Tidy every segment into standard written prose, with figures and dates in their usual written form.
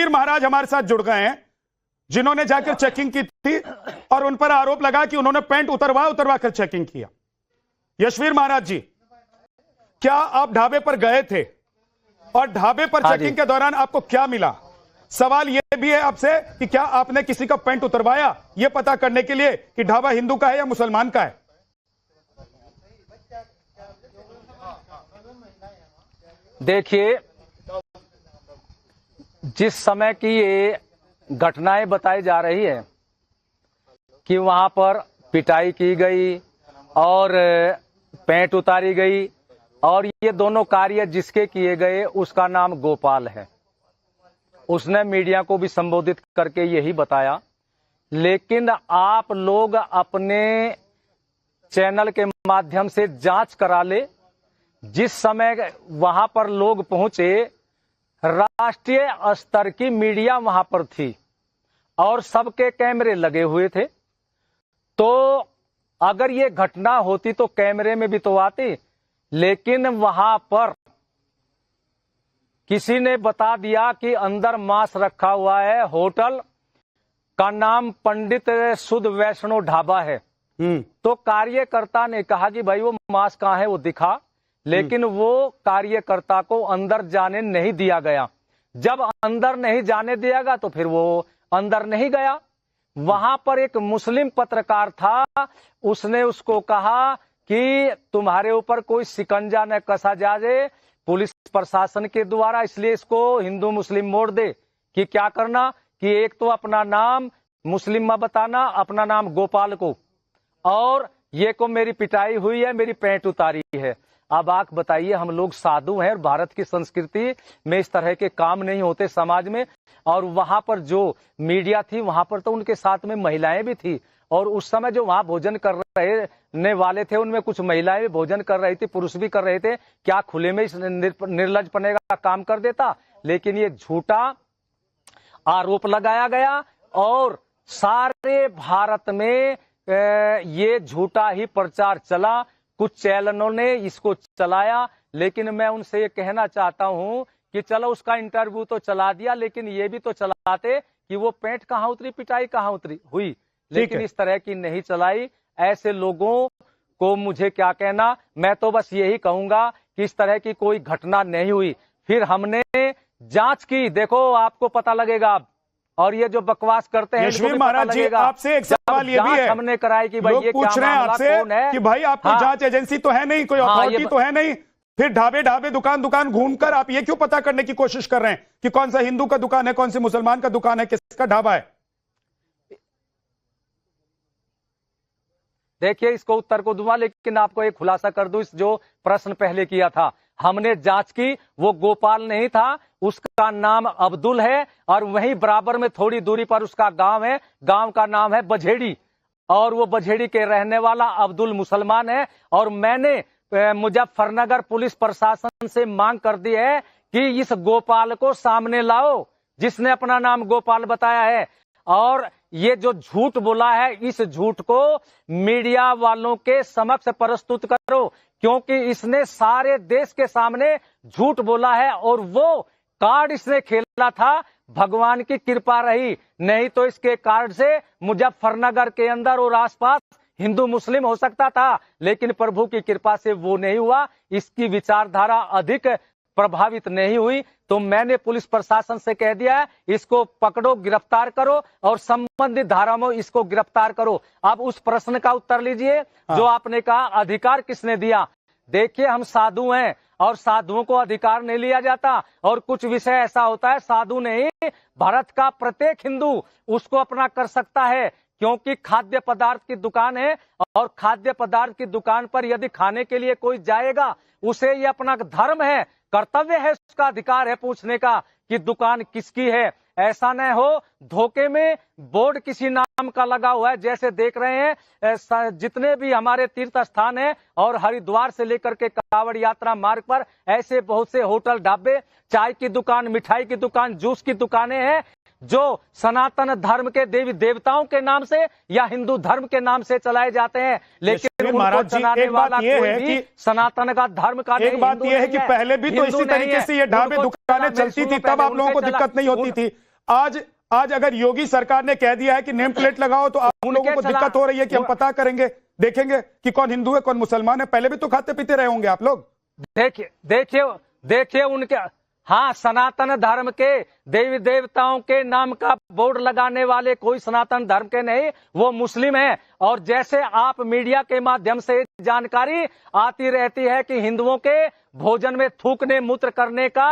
यशवीर महाराज हमारे साथ जुड़ गए हैं, जिन्होंने जाकर चेकिंग की थी और उन पर आरोप लगा कि उन्होंने पैंट उतरवा कर चेकिंग किया। यशवीर महाराज जी, क्या आप ढाबे पर गए थे और ढाबे पर चेकिंग के दौरान आपको क्या मिला? सवाल यह भी है आपसे कि क्या आपने किसी का पैंट उतरवाया यह पता करने के लिए कि ढाबा हिंदू का है या मुसलमान का है? देखिए, जिस समय की ये घटनाएं बताई जा रही है कि वहां पर पिटाई की गई और पैंट उतारी गई और ये दोनों कार्य जिसके किए गए उसका नाम गोपाल है। उसने मीडिया को भी संबोधित करके यही बताया, लेकिन आप लोग अपने चैनल के माध्यम से जांच करा ले। जिस समय वहां पर लोग पहुंचे, राष्ट्रीय स्तर की मीडिया वहां पर थी और सबके कैमरे लगे हुए थे। तो अगर ये घटना होती तो कैमरे में भी तो आती, लेकिन वहां पर किसी ने बता दिया कि अंदर मांस रखा हुआ है। होटल का नाम पंडित शुद्ध वैष्णो ढाबा है। तो कार्यकर्ता ने कहा कि भाई वो मांस कहाँ है, वो दिखा, लेकिन वो कार्यकर्ता को अंदर जाने नहीं दिया गया। जब अंदर नहीं जाने दिया गया तो फिर वो अंदर नहीं गया। वहां पर एक मुस्लिम पत्रकार था, उसने उसको कहा कि तुम्हारे ऊपर कोई शिकंजा न कसा जाए पुलिस प्रशासन के द्वारा, इसलिए इसको हिंदू मुस्लिम मोड़ दे। कि क्या करना कि एक तो अपना नाम मुस्लिम में बताना, अपना नाम गोपाल को, और ये को मेरी पिटाई हुई है, मेरी पैंट उतारी है। अब आप बताइए, हम लोग साधु हैं और भारत की संस्कृति में इस तरह के काम नहीं होते समाज में। और वहां पर जो मीडिया थी वहां पर तो उनके साथ में महिलाएं भी थी, और उस समय जो वहां भोजन कर रहने वाले थे उनमें कुछ महिलाएं भी भोजन कर रही थी, पुरुष भी कर रहे थे। क्या खुले में इस निर्लज्जपने का काम कर देता? लेकिन ये झूठा आरोप लगाया गया और सारे भारत में ये झूठा ही प्रचार चला। कुछ चैनलों ने इसको चलाया, लेकिन मैं उनसे ये कहना चाहता हूं कि चलो उसका इंटरव्यू तो चला दिया, लेकिन ये भी तो चलाते कि वो पैंट कहाँ उतरी, पिटाई कहाँ उतरी हुई, लेकिन इस तरह की नहीं चलाई। ऐसे लोगों को मुझे क्या कहना, मैं तो बस यही कहूंगा कि इस तरह की कोई घटना नहीं हुई। फिर हमने जांच की, देखो आपको पता लगेगा। और ये जो बकवास करते हैं, यशवीर महाराज जी, आपसे एक सवाल ये भी है, हमने कराई कि भाई ये पूछ रहे हैं आपसे कि भाई आपकी जांच एजेंसी तो है नहीं, कोई अथॉरिटी तो है नहीं, फिर ढाबे दुकान घूमकर आप ये क्यों पता करने की कोशिश कर रहे हैं कि कौन सा हिंदू का दुकान है, कौन सी मुसलमान का दुकान है, किसका ढाबा है? देखिए, इसको उत्तर को दूंगा, लेकिन आपको एक खुलासा कर दूं। इस जो प्रश्न पहले किया था, हमने जांच की, वो गोपाल नहीं था, उसका नाम अब्दुल है, और वहीं बराबर में थोड़ी दूरी पर उसका गांव है, गांव का नाम है बझेड़ी, और वो बझेड़ी के रहने वाला अब्दुल मुसलमान है। और मैंने मुजफ्फरनगर पुलिस प्रशासन से मांग कर दी है कि इस गोपाल को सामने लाओ, जिसने अपना नाम गोपाल बताया है। और ये जो झूठ बोला है, इस झूठ को मीडिया वालों के समक्ष प्रस्तुत करो, क्योंकि इसने सारे देश के सामने झूठ बोला है और वो कार्ड इसने खेला था, भगवान की कृपा रही, नहीं तो इसके कार्ड से मुजफ्फरनगर के अंदर और आसपास हिंदू मुस्लिम हो सकता था, लेकिन प्रभु की कृपा से वो नहीं हुआ। इसकी विचारधारा अधिक प्रभावित नहीं हुई। तो मैंने पुलिस प्रशासन से कह दिया है, इसको पकड़ो, गिरफ्तार करो और संबंधित धारा में इसको गिरफ्तार करो। अब उस प्रश्न का उत्तर लीजिए जो आपने कहा, अधिकार किसने दिया? देखिए, हम साधु हैं और साधुओं को अधिकार नहीं लिया जाता, और कुछ विषय ऐसा होता है साधु नहीं, भारत का प्रत्येक हिंदू उसको अपना कर सकता है, क्योंकि खाद्य पदार्थ की दुकान है और खाद्य पदार्थ की दुकान पर यदि खाने के लिए कोई जाएगा, उसे ये अपना धर्म है, कर्तव्य है, उसका अधिकार है पूछने का कि दुकान किसकी है। ऐसा न हो धोखे में बोर्ड किसी नाम का लगा हुआ है, जैसे देख रहे हैं जितने भी हमारे तीर्थ स्थान हैं और हरिद्वार से लेकर के कांवड़ यात्रा मार्ग पर ऐसे बहुत से होटल, ढाबे, चाय की दुकान, मिठाई की दुकान, जूस की दुकानें हैं, जो सनातन धर्म के देवी देवताओं के नाम से या हिंदू धर्म के नाम से चलाए जाते हैं, लेकिन उनको चलाने वाला कोई भी सनातन का धर्म का नहीं। एक बात यह है कि पहले भी तो इसी तरीके से ये ढाबे दुकानें चलती थी, तब आप लोगों को दिक्कत नहीं होती थी। आज अगर योगी सरकार ने कह दिया है कि नेम प्लेट लगाओ, तो आप लोगों को दिक्कत हो रही है कि हम पता करेंगे, देखेंगे कि कौन हिंदू है कौन मुसलमान है। पहले भी तो खाते पीते रहे होंगे आप लोग। देखिए उनके, हाँ, सनातन धर्म के देवी देवताओं के नाम का बोर्ड लगाने वाले कोई सनातन धर्म के नहीं, वो मुस्लिम हैं। और जैसे आप मीडिया के माध्यम से जानकारी आती रहती है कि हिंदुओं के भोजन में थूकने मूत्र करने का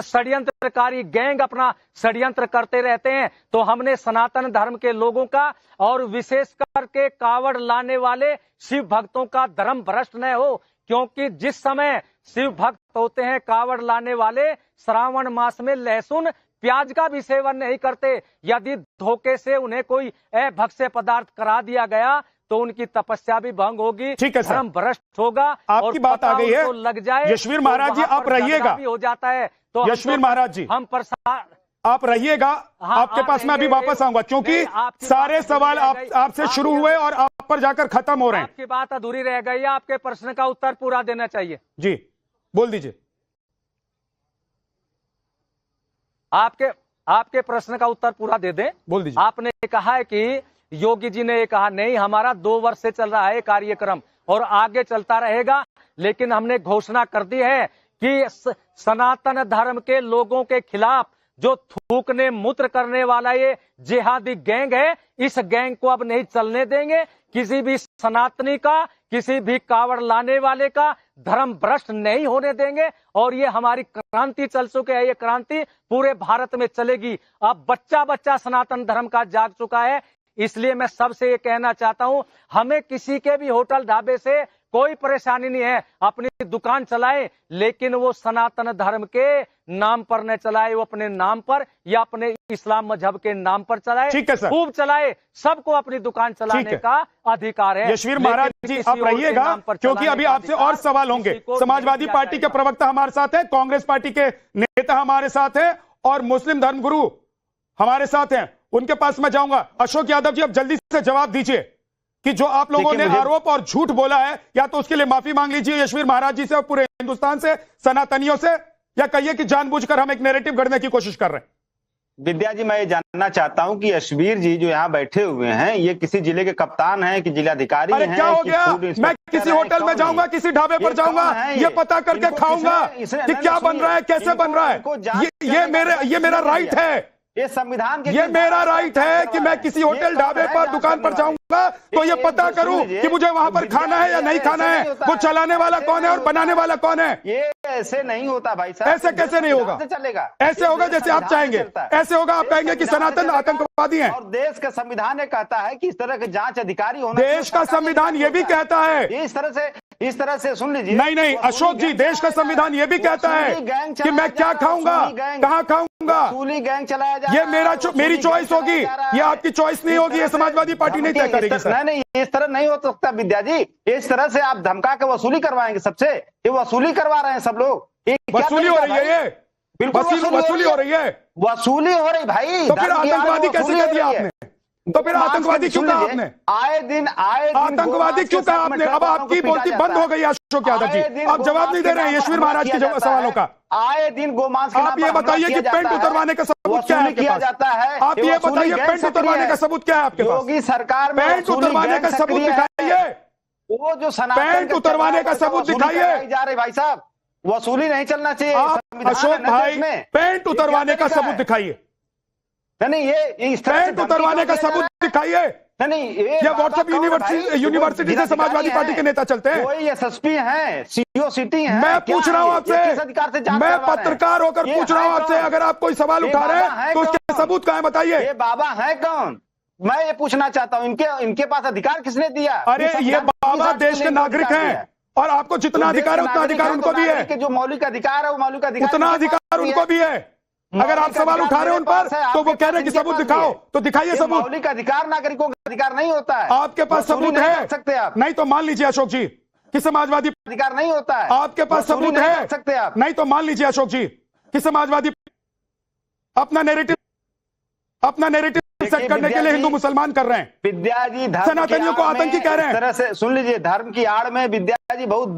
षड्यंत्रकारी गैंग अपना षड्यंत्र करते रहते हैं, तो हमने सनातन धर्म के लोगों का और विशेष करके कावड़ लाने वाले शिव भक्तों का धर्म भ्रष्ट न हो, क्योंकि जिस समय शिव भक्त होते हैं कावड़ लाने वाले, श्रावण मास में लहसुन प्याज का भी सेवन नहीं करते। यदि धोखे से उन्हें कोई अभक्ष्य पदार्थ करा दिया गया तो उनकी तपस्या भी भंग होगी, ठीक है सर, धर्म भ्रष्ट होगा। आपकी बात आ गई है, लग जाए यशवीर महाराज जी आप रहिएगा, हो जाता है तो यशवीर महाराज जी हम आप रहिएगा, आपके पास मैं अभी वापस आऊंगा, क्योंकि सारे सवाल आपसे शुरू हुए और आप पर जाकर खत्म हो रहे हैं। आपकी बात अधूरी रह गई है, आपके प्रश्न का उत्तर पूरा देना चाहिए। जी बोल दीजिए। आपके प्रश्न का उत्तर पूरा दे दें, बोल दीजिए। आपने कहा है कि योगी जी ने कहा नहीं, हमारा 2 वर्ष से चल रहा है कार्यक्रम और आगे चलता रहेगा, लेकिन हमने घोषणा कर दी है कि सनातन धर्म के लोगों के खिलाफ जो थूकने मूत्र करने वाला ये जिहादी गैंग है, इस गैंग को अब नहीं चलने देंगे। किसी भी सनातनी का, किसी भी कावड़ लाने वाले का धर्म भ्रष्ट नहीं होने देंगे। और ये हमारी क्रांति चल चुके है, ये क्रांति पूरे भारत में चलेगी। अब बच्चा बच्चा सनातन धर्म का जाग चुका है। इसलिए मैं सबसे ये कहना चाहता हूं, हमें किसी के भी होटल ढाबे से कोई परेशानी नहीं है, अपनी दुकान चलाए, लेकिन वो सनातन धर्म के नाम पर न चलाए, वो अपने नाम पर या अपने इस्लाम मजहब के नाम पर चलाए, ठीक है सर, खूब चलाए। सबको अपनी दुकान चलाने का अधिकार है। यशवीर महाराज जी आप रहिएगा, क्योंकि अभी आपसे और सवाल होंगे। समाजवादी पार्टी के प्रवक्ता हमारे साथ हैं, कांग्रेस पार्टी के नेता हमारे साथ हैं और मुस्लिम धर्मगुरु हमारे साथ हैं, उनके पास मैं जाऊंगा। अशोक यादव जी, अब जल्दी से जवाब दीजिए कि जो आप लोगों ने आरोप और झूठ बोला है, या तो उसके लिए माफी मांग लीजिए यशवीर महाराज जी से और पूरे हिंदुस्तान से, सनातनियों से, या कहिए कि जानबूझकर हम एक नैरेटिव गढ़ने की कोशिश कर रहे हैं। विद्या जी, मैं ये जानना चाहता हूं कि यशवीर जी जो यहाँ बैठे हुए हैं, ये किसी जिले के कप्तान हैं कि जिलाधिकारी हैं? क्या हो गया? मैं किसी होटल में जाऊंगा, किसी ढाबे पर जाऊंगा, ये पता करके खाऊंगा कि क्या बन रहा है, कैसे बन रहा है। ये मेरा राइट है, ये संविधान के, ये मेरा राइट है कि मैं किसी होटल ढाबे पर दुकान पर जाऊंगा तो ये पता करूं कि मुझे वहां पर खाना है या नहीं खाना है, वो चलाने वाला कौन है और बनाने वाला कौन है। ये ऐसे नहीं होता भाई साहब। ऐसे कैसे नहीं होगा? चलेगा, ऐसे होगा जैसे आप चाहेंगे, ऐसे होगा आप कहेंगे कि सनातन आतंकवादी हैं। और देश का संविधान ये कहता है कि इस तरह के जांच अधिकारी होना, देश का संविधान ये भी कहता है, इस तरह से सुन लीजिए। नहीं अशोक जी, देश का संविधान ये भी कहता है कि मैं क्या खाऊंगा, कहाँ खाऊंगा, वसूली गैंग चलाया जा रहा है। ये मेरी चॉइस होगी, ये आपकी चॉइस नहीं होगी, ये समाजवादी पार्टी नहीं तय करेगी सर। नहीं, इस तरह नहीं हो सकता विद्या जी, इस तरह से आप धमका के वसूली करवाएंगे सबसे। ये वसूली करवा रहे हैं सब लोग, वसूली हो रही है, ये बिल्कुल वसूली हो रही है, वसूली हो रही भाई। तो फिर आतंकवादी कैसे कह दिया आपने? तो फिर आतंकवादी क्यों कहा आपने? आए दिन आतंकवादी क्यों कहा आपने? अब आपकी बोलती बंद हो गई अशोक यादव जी, आप जवाब नहीं दे रहे हैं यशवीर महाराज के सवालों का। आए दिन गोमांस, आप ये बताइए कि पेंट उतरवाने का सबूत क्या है आपके पास? आप ये बताइए पेंट उतरवाने का सबूत क्या है आपके पास? योगी सरकार में पेंट उतरवाने का सबूत दिखाइए, वो जो पेंट उतरवाने का सबूत दिखाइए। जा रहे भाई साहब, वसूली नहीं चलना चाहिए। अशोक भाई, पेंट उतरवाने का सबूत दिखाइए। नहीं, ये पेंट उतरवाने का सबूत दिखाइए। नहीं, ये व्हाट्सएप यूनिवर्सिटी से समाजवादी पार्टी के नेता चलते हैं, कोई एसएसपी हैं, सीओ सिटी हैं। मैं पूछ रहा हूं आपसे, मैं पत्रकार होकर पूछ रहा हूं आपसे, अगर आप कोई सवाल उठा रहे हैं तो उसके सबूत कहाँ है बताइए। ये बाबा है कौन? मैं ये पूछना चाहता हूँ, इनके पास अधिकार किसने दिया? अरे ये बाबा देश के नागरिक हैं और आपको जितना अधिकार है उतना अधिकार उनको भी है। जो मौलिक अधिकार है वो मौलिक अधिकार, उतना अधिकार उनको भी है। अगर आप सवाल उठा रहे हैं उन पर तो वो कह रहे हैं कि सबूत दिखाओ, तो दिखाइए सबूत। मौलिक अधिकार नागरिकों का अधिकार नहीं होता है। आपके पास सबूत है? सकते आप नहीं तो मान लीजिए अशोक जी कि समाजवादी अधिकार नहीं होता है। आपके पास सबूत है? सकते आप नहीं तो मान लीजिए अशोक जी कि समाजवादी अपना नैरेटिव सेट करने के लिए हिंदू मुसलमान कर रहे हैं, विद्या जी, सनातनियों को आतंकी कह रहे हैं। तरह से सुन लीजिए, धर्म की आड़ में विद्या जी बहुत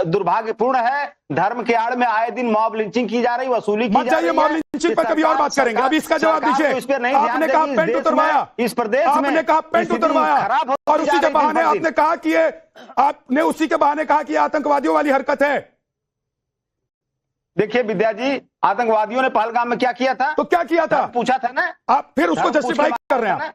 दुर्भाग्यपूर्ण है। धर्म के आड़ में आए दिन मॉब लिंचिंग की जा रही, वसूली की मत जा जाइए रही मॉब है। लिंचिंग पर कभी और बात करेंगे, अभी इसका जवाब दीजिए। आपने कहा पेंट उतरवाया, इस प्रदेश में आपने कहा पेंट उतरवाया और उसी के बहाने आपने कहा कि ये आपने उसी के बहाने कहा कि ये आतंकवादियों वाली हरकत है। देखिए विद्या जी, आतंकवादियों ने पहलगाम में क्या किया था? तो क्या किया था? पूछा था ना, आप फिर उसको जस्टिफाई कर रहे हैं।